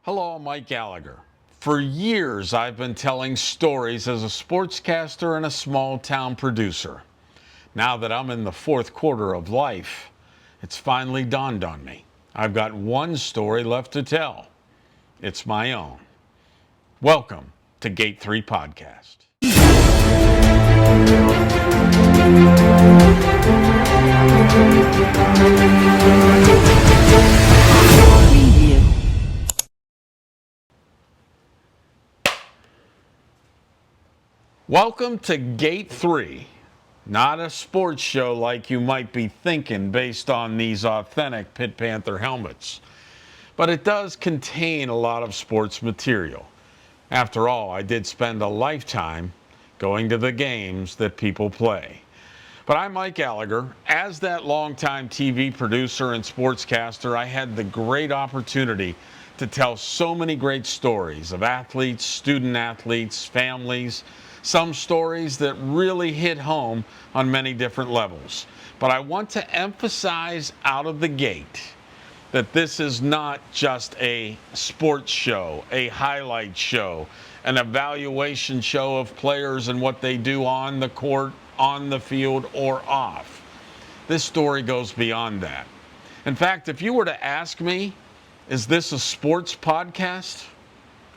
Hello, I'm Mike Gallagher. For years, I've been telling stories as a sportscaster and a small town producer. Now that I'm in the fourth quarter of life, it's finally dawned on me. I've got one story left to tell. It's my own. Welcome to Gate 3 Podcast. Welcome to Gate 3. Not a sports show like you might be thinking based on these authentic Pit Panther helmets. But it does contain a lot of sports material. After all, I did spend a lifetime going to the games that people play. But I'm Mike Gallagher. As that longtime TV producer and sportscaster, I had the great opportunity to tell so many great stories of athletes, student athletes, families, some stories that really hit home on many different levels. But I want to emphasize out of the gate that this is not just a sports show, a highlight show, an evaluation show of players and what they do on the court, on the field, or off. This story goes beyond that. In fact, if you were to ask me, is this a sports podcast?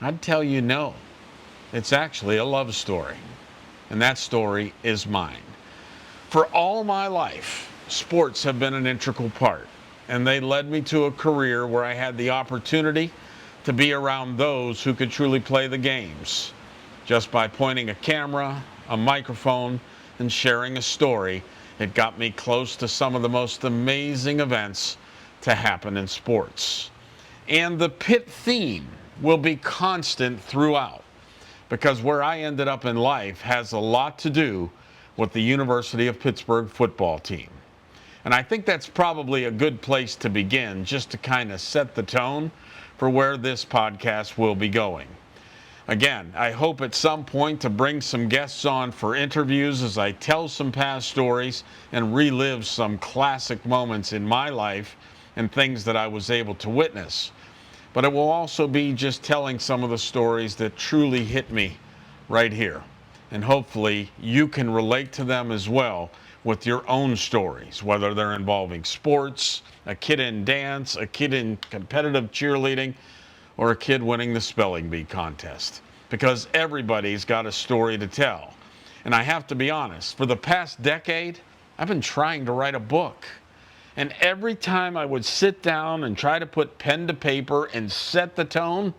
I'd tell you no. It's actually a love story, and that story is mine. For all my life, sports have been an integral part, and they led me to a career where I had the opportunity to be around those who could truly play the games. Just by pointing a camera, a microphone, and sharing a story, it got me close to some of the most amazing events to happen in sports. And the Pitt theme will be constant throughout, because where I ended up in life has a lot to do with the University of Pittsburgh football team. And I think that's probably a good place to begin, just to kind of set the tone for where this podcast will be going. Again, I hope at some point to bring some guests on for interviews as I tell some past stories and relive some classic moments in my life and things that I was able to witness. But it will also be just telling some of the stories that truly hit me right here. And hopefully you can relate to them as well with your own stories, whether they're involving sports, a kid in dance, a kid in competitive cheerleading, or a kid winning the spelling bee contest. Because everybody's got a story to tell. And I have to be honest, for the past decade, I've been trying to write a book. And every time I would sit down and try to put pen to paper and set the tone,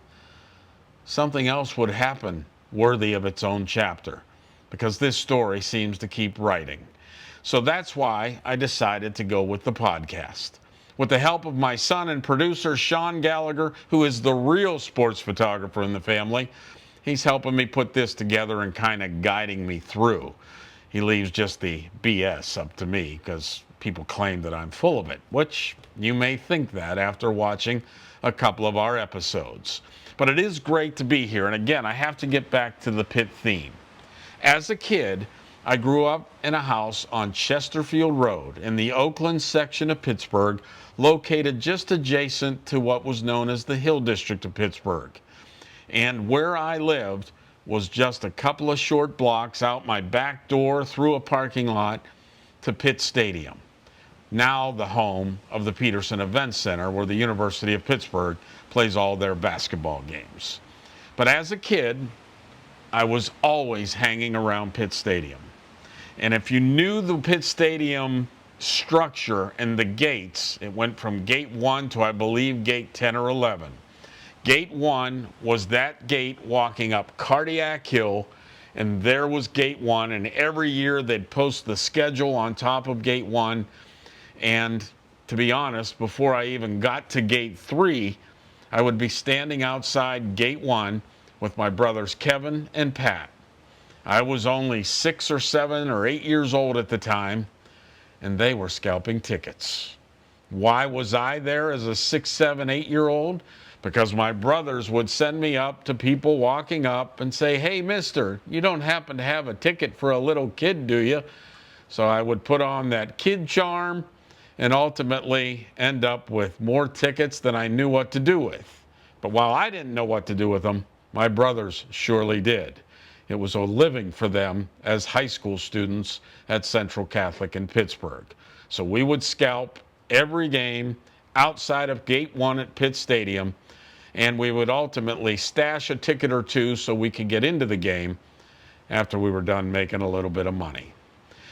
something else would happen worthy of its own chapter, because this story seems to keep writing. So that's why I decided to go with the podcast. With the help of my son and producer, Sean Gallagher, who is the real sports photographer in the family, he's helping me put this together and kind of guiding me through. He leaves just the BS up to me, because people claim that I'm full of it, which you may think that after watching a couple of our episodes. But it is great to be here. And again, I have to get back to the Pitt theme. As a kid, I grew up in a house on Chesterfield Road in the Oakland section of Pittsburgh, located just adjacent to what was known as the Hill District of Pittsburgh. And where I lived was just a couple of short blocks out my back door through a parking lot to Pitt Stadium, now the home of the Peterson Event Center, where the University of Pittsburgh plays all their basketball games. But as a kid, I was always hanging around Pitt Stadium. And if you knew the Pitt Stadium structure and the gates, it went from gate 1 to, I believe, gate 10 or 11. Gate 1 was that gate walking up Cardiac Hill, and there was gate 1, and every year they'd post the schedule on top of gate 1. And to be honest, before I even got to gate 3, I would be standing outside gate 1 with my brothers Kevin and Pat. I was only 6 or 7 or 8 years old at the time, and they were scalping tickets. Why was I there as a 6, 7, 8-year-old? Because my brothers would send me up to people walking up and say, "Hey, mister, you don't happen to have a ticket for a little kid, do you?" So I would put on that kid charm and ultimately end up with more tickets than I knew what to do with. But while I didn't know what to do with them, my brothers surely did. It was a living for them as high school students at Central Catholic in Pittsburgh. So we would scalp every game outside of Gate 1 at Pitt Stadium, and we would ultimately stash a ticket or two so we could get into the game after we were done making a little bit of money.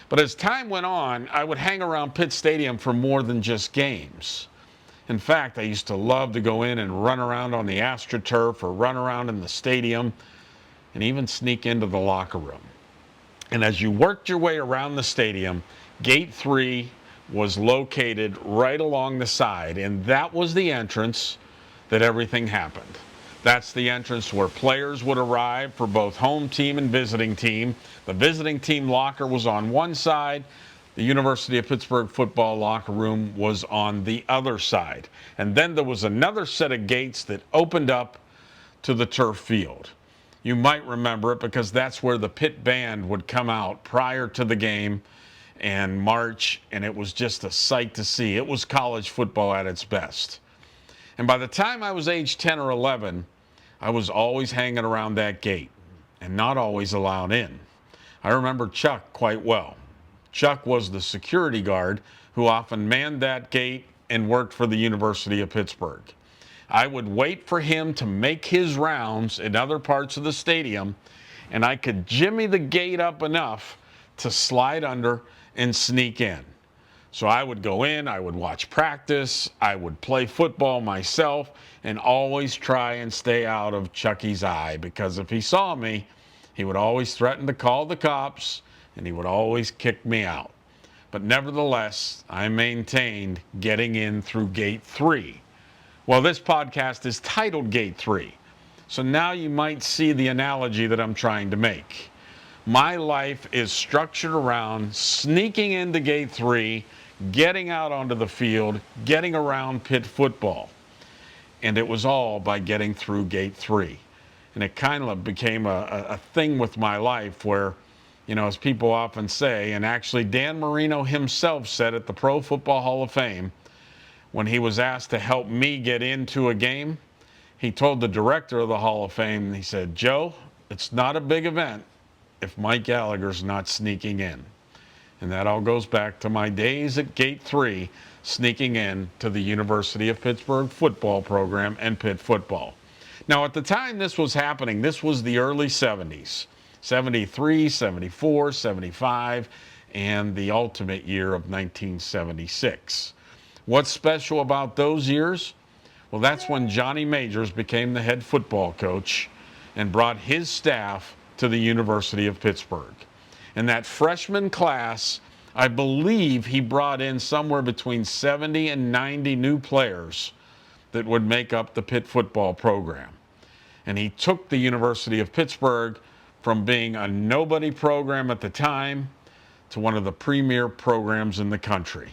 But as time went on, I would hang around Pitt Stadium for more than just games. In fact, I used to love to go in and run around on the AstroTurf or run around in the stadium and even sneak into the locker room. And as you worked your way around the stadium, Gate 3 was located right along the side, and that was the entrance that everything happened. That's the entrance where players would arrive for both home team and visiting team. The visiting team locker was on one side. The University of Pittsburgh football locker room was on the other side. And then there was another set of gates that opened up to the turf field. You might remember it because that's where the Pitt band would come out prior to the game and march, and it was just a sight to see. It was college football at its best. And by the time I was age 10 or 11, I was always hanging around that gate and not always allowed in. I remember Chuck quite well. Chuck was the security guard who often manned that gate and worked for the University of Pittsburgh. I would wait for him to make his rounds in other parts of the stadium, and I could jimmy the gate up enough to slide under and sneak in. So I would go in, I would watch practice, I would play football myself, and always try and stay out of Chucky's eye, because if he saw me, he would always threaten to call the cops, and he would always kick me out. But nevertheless, I maintained getting in through Gate 3. Well, this podcast is titled Gate 3, so now you might see the analogy that I'm trying to make. My life is structured around sneaking into Gate 3, getting out onto the field, getting around Pitt football. And it was all by getting through Gate 3. And it kind of became a thing with my life where, you know, as people often say, and actually Dan Marino himself said at the Pro Football Hall of Fame, when he was asked to help me get into a game, he told the director of the Hall of Fame, he said, "Joe, it's not a big event if Mike Gallagher's not sneaking in." And that all goes back to my days at Gate 3, sneaking in to the University of Pittsburgh football program and Pitt football. Now, at the time this was happening, this was the early 70s, 73, 74, 75, and the ultimate year of 1976. What's special about those years? Well, that's when Johnny Majors became the head football coach and brought his staff to the University of Pittsburgh. In that freshman class, I believe he brought in somewhere between 70 and 90 new players that would make up the Pitt football program. And he took the University of Pittsburgh from being a nobody program at the time to one of the premier programs in the country.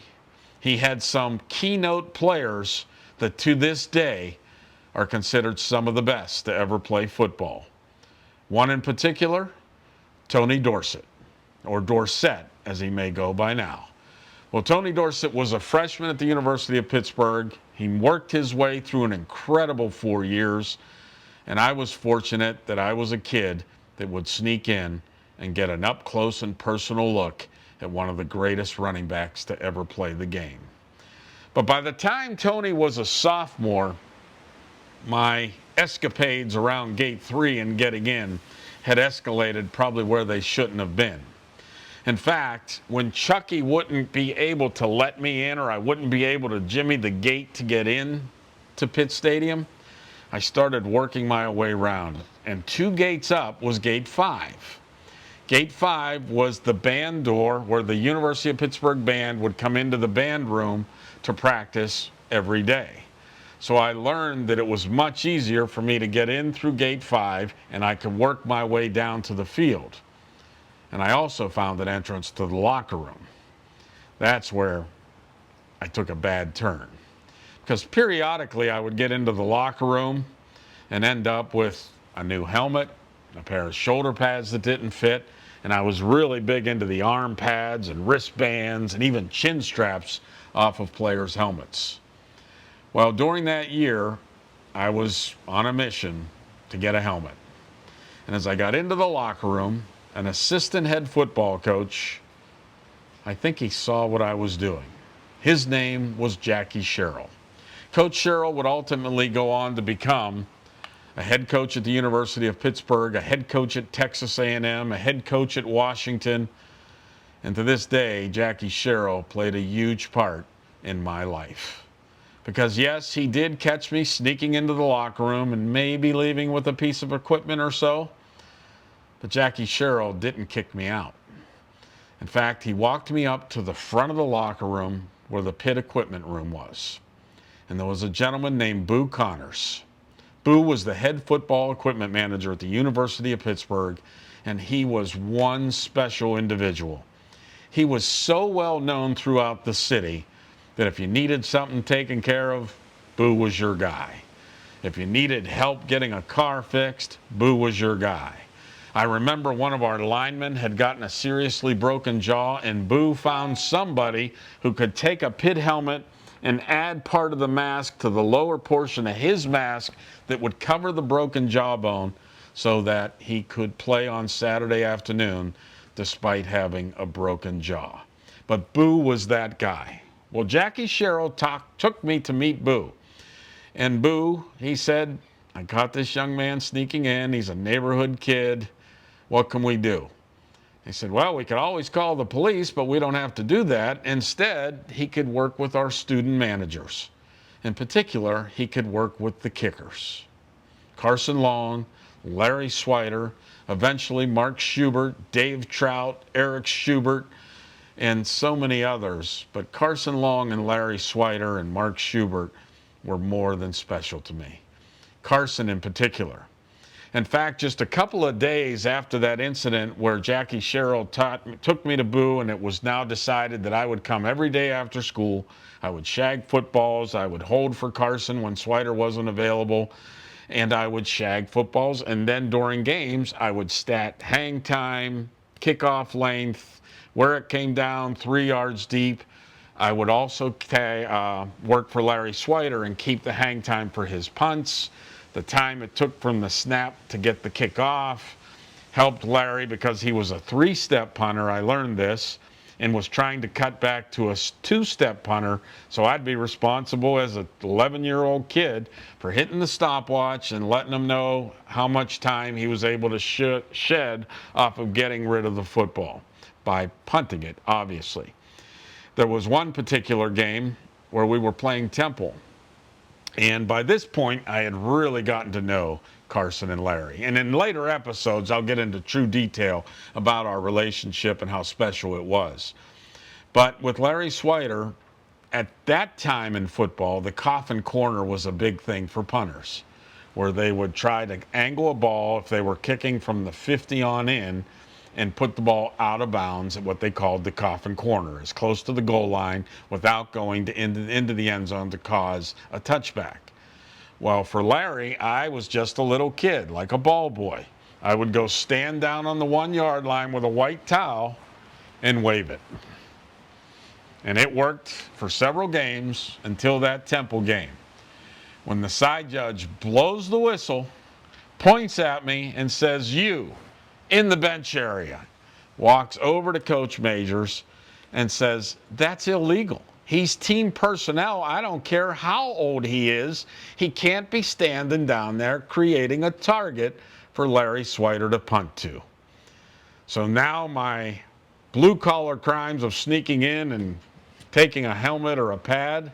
He had some keynote players that to this day are considered some of the best to ever play football. One in particular, Tony Dorsett, or Dorsett as he may go by now. Well, Tony Dorsett was a freshman at the University of Pittsburgh. He worked his way through an incredible 4 years, and I was fortunate that I was a kid that would sneak in and get an up close and personal look at one of the greatest running backs to ever play the game. But by the time Tony was a sophomore, my escapades around Gate 3 and getting in had escalated probably where they shouldn't have been. In fact, when Chucky wouldn't be able to let me in, or I wouldn't be able to jimmy the gate to get in to Pitt Stadium, I started working my way around. And 2 gates up was Gate 5. Gate 5 was the band door where the University of Pittsburgh band would come into the band room to practice every day. So I learned that it was much easier for me to get in through Gate 5 and I could work my way down to the field. And I also found an entrance to the locker room. That's where I took a bad turn. Because periodically I would get into the locker room and end up with a new helmet, a pair of shoulder pads that didn't fit, and I was really big into the arm pads and wristbands and even chin straps off of players' helmets. Well, during that year, I was on a mission to get a helmet. And as I got into the locker room, an assistant head football coach, I think he saw what I was doing. His name was Jackie Sherrill. Coach Sherrill would ultimately go on to become a head coach at the University of Pittsburgh, a head coach at Texas A&M, a head coach at Washington. And to this day, Jackie Sherrill played a huge part in my life. Because yes, he did catch me sneaking into the locker room and maybe leaving with a piece of equipment or so. But Jackie Sherrill didn't kick me out. In fact, he walked me up to the front of the locker room where the pit equipment room was. And there was a gentleman named Boo Connors. Boo was the head football equipment manager at the University of Pittsburgh, and he was one special individual. He was so well known throughout the city that if you needed something taken care of, Boo was your guy. If you needed help getting a car fixed, Boo was your guy. I remember one of our linemen had gotten a seriously broken jaw, and Boo found somebody who could take a pit helmet and add part of the mask to the lower portion of his mask that would cover the broken jawbone so that he could play on Saturday afternoon despite having a broken jaw. But Boo was that guy. Well, Jackie Sherrill took me to meet Boo. And Boo, he said, I caught this young man sneaking in. He's a neighborhood kid. What can we do? He said, well, we could always call the police, but we don't have to do that. Instead, he could work with our student managers. In particular, he could work with the kickers. Carson Long, Larry Swider, eventually Mark Schubert, Dave Trout, Eric Schubert, and so many others. But Carson Long and Larry Swider and Mark Schubert were more than special to me. Carson in particular. In fact, just a couple of days after that incident where Jackie Sherrill took me to Boo, and it was now decided that I would come every day after school. I would shag footballs. I would hold for Carson when Swider wasn't available. And I would shag footballs. And then during games, I would stat hang time, kickoff length, where it came down 3 yards deep. I would also work for Larry Swider and keep the hang time for his punts, the time it took from the snap to get the kick off. Helped Larry because he was a 3-step punter. I learned this and was trying to cut back to a 2-step punter. So I'd be responsible as an 11-year-old kid for hitting the stopwatch and letting him know how much time he was able to shed off of getting rid of the football by punting it, obviously. There was one particular game where we were playing Temple. And by this point, I had really gotten to know Carson and Larry. And in later episodes, I'll get into true detail about our relationship and how special it was. But with Larry Swider, at that time in football, the coffin corner was a big thing for punters, where they would try to angle a ball if they were kicking from the 50 on in and put the ball out of bounds at what they called the coffin corner, as close to the goal line without going into the end zone to cause a touchback. Well, for Larry, I was just a little kid, like a ball boy. I would go stand down on the 1-yard line with a white towel and wave it. And it worked for several games until that Temple game, when the side judge blows the whistle, points at me, and says, "You, in the bench area," walks over to Coach Majors and says, "That's illegal. He's team personnel. I don't care how old he is. He can't be standing down there creating a target for Larry Swider to punt to." So now my blue-collar crimes of sneaking in and taking a helmet or a pad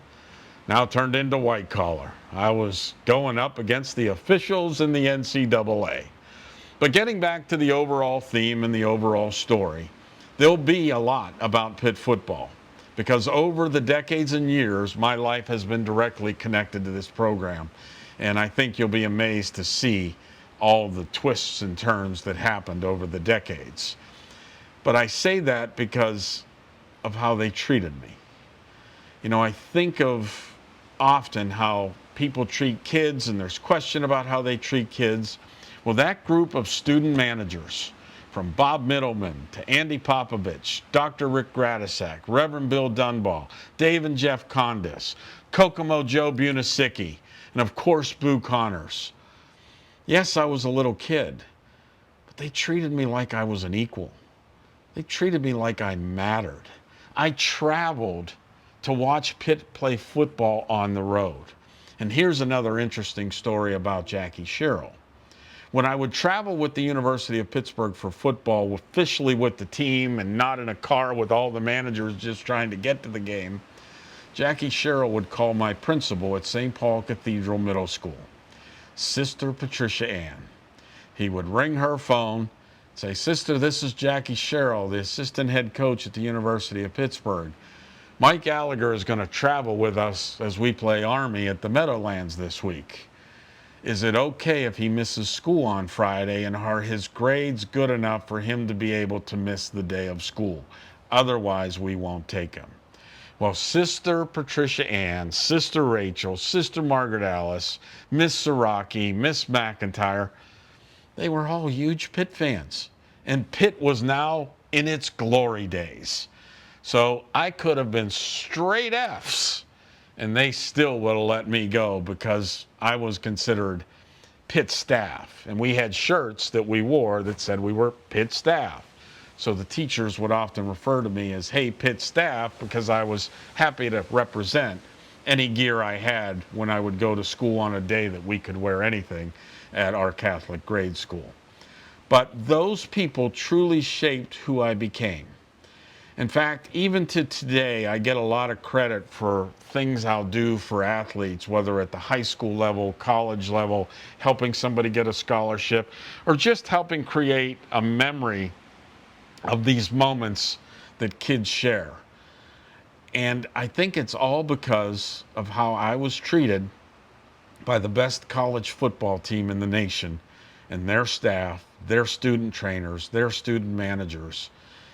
now turned into white-collar. I was going up against the officials in the NCAA. But getting back to the overall theme and the overall story, there'll be a lot about Pitt football, because over the decades and years, my life has been directly connected to this program. And I think you'll be amazed to see all the twists and turns that happened over the decades. But I say that because of how they treated me. You know, I think of often how people treat kids, and there's question about how they treat kids. Well, that group of student managers, from Bob Middleman to Andy Popovich, Dr. Rick Gratisak, Reverend Bill Dunball, Dave and Jeff Condis, Kokomo Joe Bunasicki, and of course Blue Connors. Yes, I was a little kid, but they treated me like I was an equal. They treated me like I mattered. I traveled to watch Pitt play football on the road. And here's another interesting story about Jackie Sherrill. When I would travel with the University of Pittsburgh for football, officially with the team and not in a car with all the managers just trying to get to the game, Jackie Sherrill would call my principal at St. Paul Cathedral Middle School, Sister Patricia Ann. He would ring her phone, say, "Sister, this is Jackie Sherrill, the assistant head coach at the University of Pittsburgh. Mike Gallagher is going to travel with us as we play Army at the Meadowlands this week. Is it okay if he misses school on Friday, and are his grades good enough for him to be able to miss the day of school? Otherwise, we won't take him." Well, Sister Patricia Ann, Sister Rachel, Sister Margaret Alice, Miss Siraki, Miss McIntyre, they were all huge Pitt fans. And Pitt was now in its glory days. So I could have been straight Fs, and they still would have let me go because I was considered Pitt staff. And we had shirts that we wore that said we were Pitt staff. So the teachers would often refer to me as, "Hey, Pitt staff," because I was happy to represent any gear I had when I would go to school on a day that we could wear anything at our Catholic grade school. But those people truly shaped who I became. In fact, even to today, I get a lot of credit for things I'll do for athletes, whether at the high school level, college level, helping somebody get a scholarship, or just helping create a memory of these moments that kids share. And I think it's all because of how I was treated by the best college football team in the nation and their staff, their student trainers, their student managers,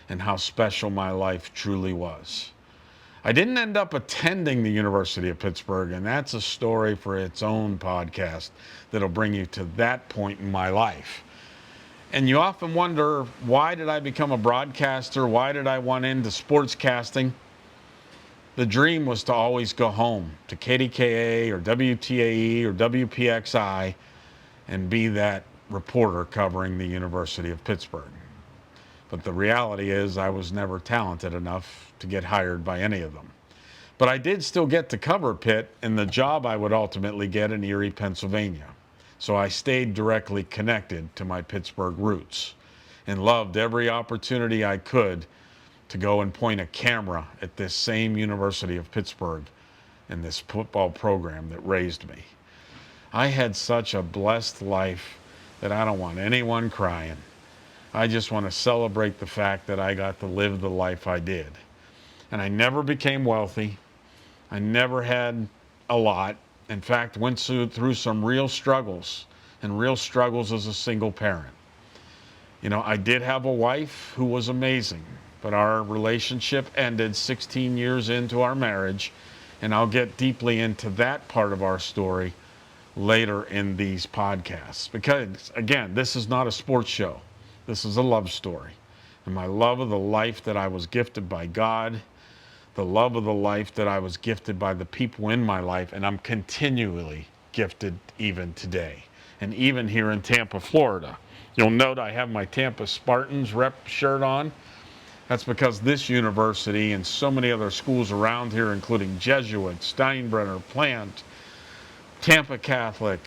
and how special my life truly was. I didn't end up attending the University of Pittsburgh, and that's a story for its own podcast that'll bring you to that point in my life. And you often wonder, why did I become a broadcaster? Why did I want into sportscasting? The dream was to always go home to KDKA or WTAE or WPXI and be that reporter covering the University of Pittsburgh. But the reality is I was never talented enough to get hired by any of them. But I did still get to cover Pitt in the job I would ultimately get in Erie, Pennsylvania. So I stayed directly connected to my Pittsburgh roots and loved every opportunity I could to go and point a camera at this same University of Pittsburgh and this football program that raised me. I had such a blessed life that I don't want anyone crying. I just want to celebrate the fact that I got to live the life I did. And I never became wealthy. I never had a lot. In fact, went through some real struggles as a single parent. You know, I did have a wife who was amazing, but our relationship ended 16 years into our marriage, and I'll get deeply into that part of our story later in these podcasts. Because, again, this is not a sports show. This is a love story. And my love of the life that I was gifted by God, the love of the life that I was gifted by the people in my life, and I'm continually gifted even today. And even here in Tampa, Florida. You'll note I have my Tampa Spartans rep shirt on. That's because this university and so many other schools around here, including Jesuit, Steinbrenner, Plant, Tampa Catholic,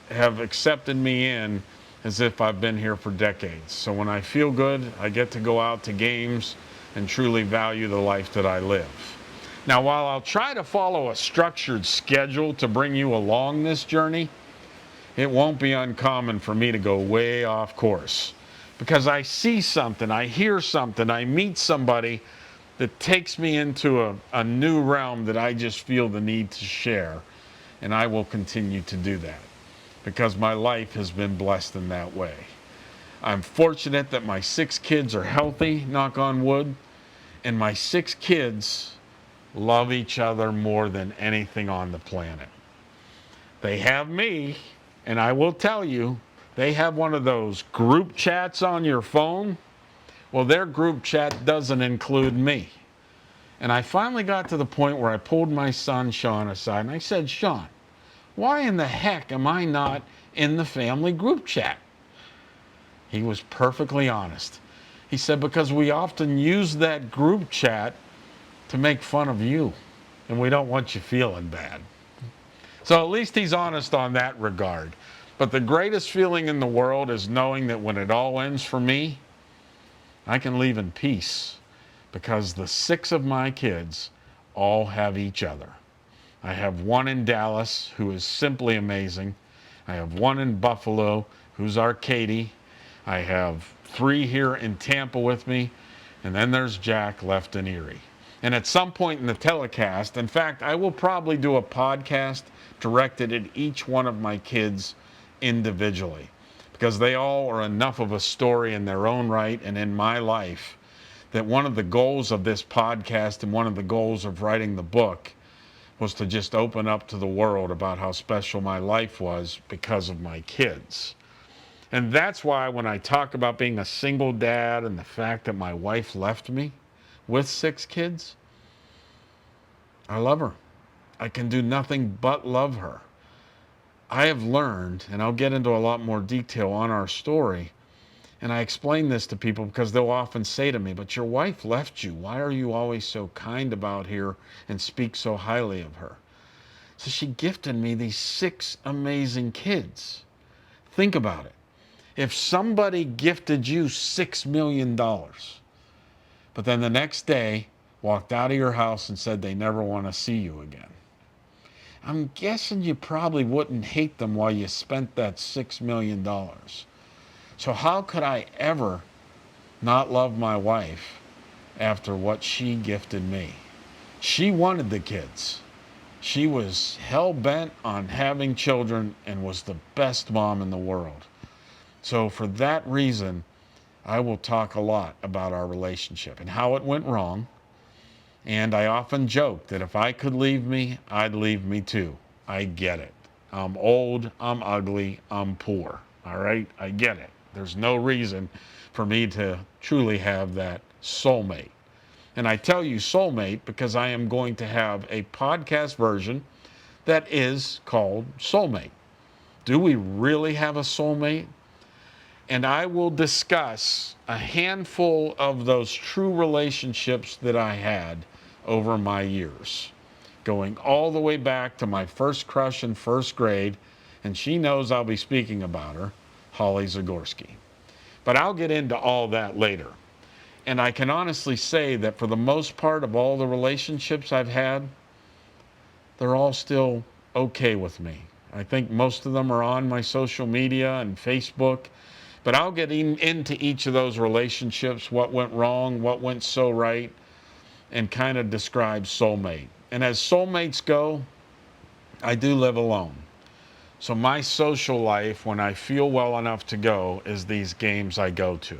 have accepted me in as if I've been here for decades. So when I feel good, I get to go out to games and truly value the life that I live. Now, while I'll try to follow a structured schedule to bring you along this journey, it won't be uncommon for me to go way off course. Because I see something, I hear something, I meet somebody that takes me into a new realm that I just feel the need to share. And I will continue to do that because my life has been blessed in that way. I'm fortunate that my 6 kids are healthy, knock on wood, and my 6 kids love each other more than anything on the planet. They have me, and I will tell you, they have one of those group chats on your phone. Well, their group chat doesn't include me. And I finally got to the point where I pulled my son, Sean, aside, and I said, "Sean, Why in the heck am I not in the family group chat? He was perfectly honest. He said, because we often use that group chat to make fun of you, and we don't want you feeling bad. So at least he's honest on that regard. But the greatest feeling in the world is knowing that when it all ends for me, I can leave in peace because the 6 of my kids all have each other. I have one in Dallas who is simply amazing. I have one in Buffalo who's our Katie. I have 3 here in Tampa with me. And then there's Jack left in Erie. And at some point in the telecast, in fact, I will probably do a podcast directed at each one of my kids individually, because they all are enough of a story in their own right and in my life that one of the goals of this podcast and one of the goals of writing the book was to just open up to the world about how special my life was because of my kids. And that's why when I talk about being a single dad and the fact that my wife left me with 6 kids, I love her. I can do nothing but love her. I have learned, and I'll get into a lot more detail on our story, and I explain this to people because they'll often say to me, but your wife left you. Why are you always so kind about her and speak so highly of her? So she gifted me these 6 amazing kids. Think about it. If somebody gifted you $6 million, but then the next day walked out of your house and said they never want to see you again, I'm guessing you probably wouldn't hate them while you spent that $6 million. So how could I ever not love my wife after what she gifted me? She wanted the kids. She was hell-bent on having children and was the best mom in the world. So for that reason, I will talk a lot about our relationship and how it went wrong. And I often joke that if I could leave me, I'd leave me too. I get it. I'm old, I'm ugly, I'm poor. All right? I get it. There's no reason for me to truly have that soulmate. And I tell you soulmate because I am going to have a podcast version that is called Soulmate. Do we really have a soulmate? And I will discuss a handful of those true relationships that I had over my years, going all the way back to my first crush in first grade, and she knows I'll be speaking about her, Holly Zagorski. But I'll get into all that later. And I can honestly say that for the most part of all the relationships I've had, they're all still okay with me. I think most of them are on my social media and Facebook. But I'll get into each of those relationships, what went wrong, what went so right, and kind of describe soulmate. And as soulmates go, I do live alone. So my social life, when I feel well enough to go, is these games I go to.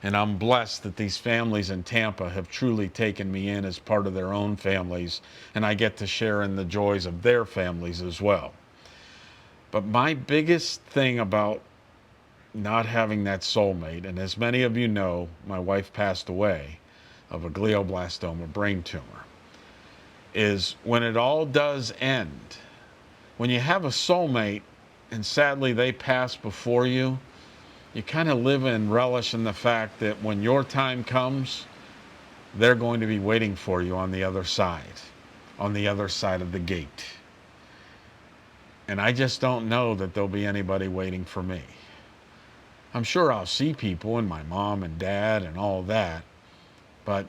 And I'm blessed that these families in Tampa have truly taken me in as part of their own families, and I get to share in the joys of their families as well. But my biggest thing about not having that soulmate, and as many of you know, my wife passed away of a glioblastoma brain tumor, is when it all does end, when you have a soulmate and sadly they pass before you, you kind of live and relish in the fact that when your time comes, they're going to be waiting for you on the other side of the gate. And I just don't know that there'll be anybody waiting for me. I'm sure I'll see people and my mom and dad and all that, but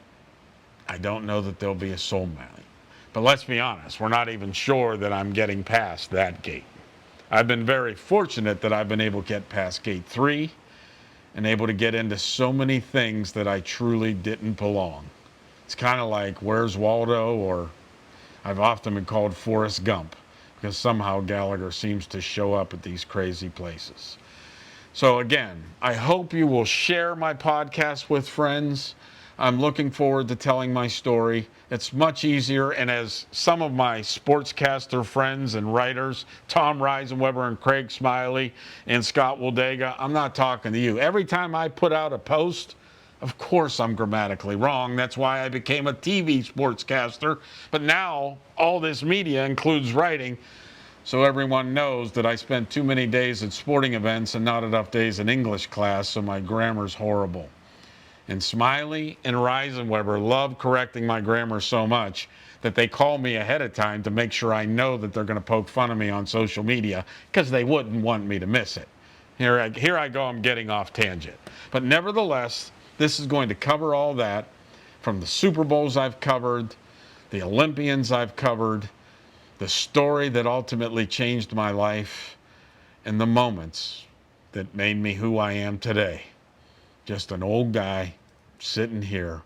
I don't know that there'll be a soulmate. But let's be honest, we're not even sure that I'm getting past that gate. I've been very fortunate that I've been able to get past gate 3 and able to get into so many things that I truly didn't belong. It's kind of like Where's Waldo, or I've often been called Forrest Gump because somehow Gallagher seems to show up at these crazy places. So again, I hope you will share my podcast with friends. I'm looking forward to telling my story. It's much easier, and as some of my sportscaster friends and writers, Tom Reisenweber and Craig Smiley and Scott Wildega, I'm not talking to you. Every time I put out a post, of course I'm grammatically wrong. That's why I became a TV sportscaster. But now all this media includes writing. So everyone knows that I spent too many days at sporting events and not enough days in English class, so my grammar's horrible. And Smiley and Reisenweber love correcting my grammar so much that they call me ahead of time to make sure I know that they're going to poke fun of me on social media because they wouldn't want me to miss it. Here I go, I'm getting off tangent. But nevertheless, this is going to cover all that from the Super Bowls I've covered, the Olympians I've covered, the story that ultimately changed my life, and the moments that made me who I am today. Just an old guy sitting here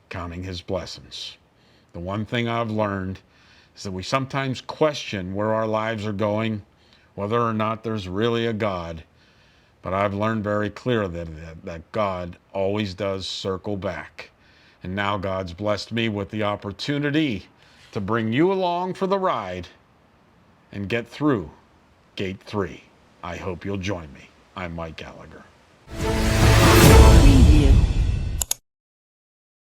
counting his blessings. The one thing I've learned is that we sometimes question where our lives are going, whether or not there's really a God. But I've learned very clearly that God always does circle back. And now God's blessed me with the opportunity to bring you along for the ride and get through Gate 3. I hope you'll join me. I'm Mike Gallagher.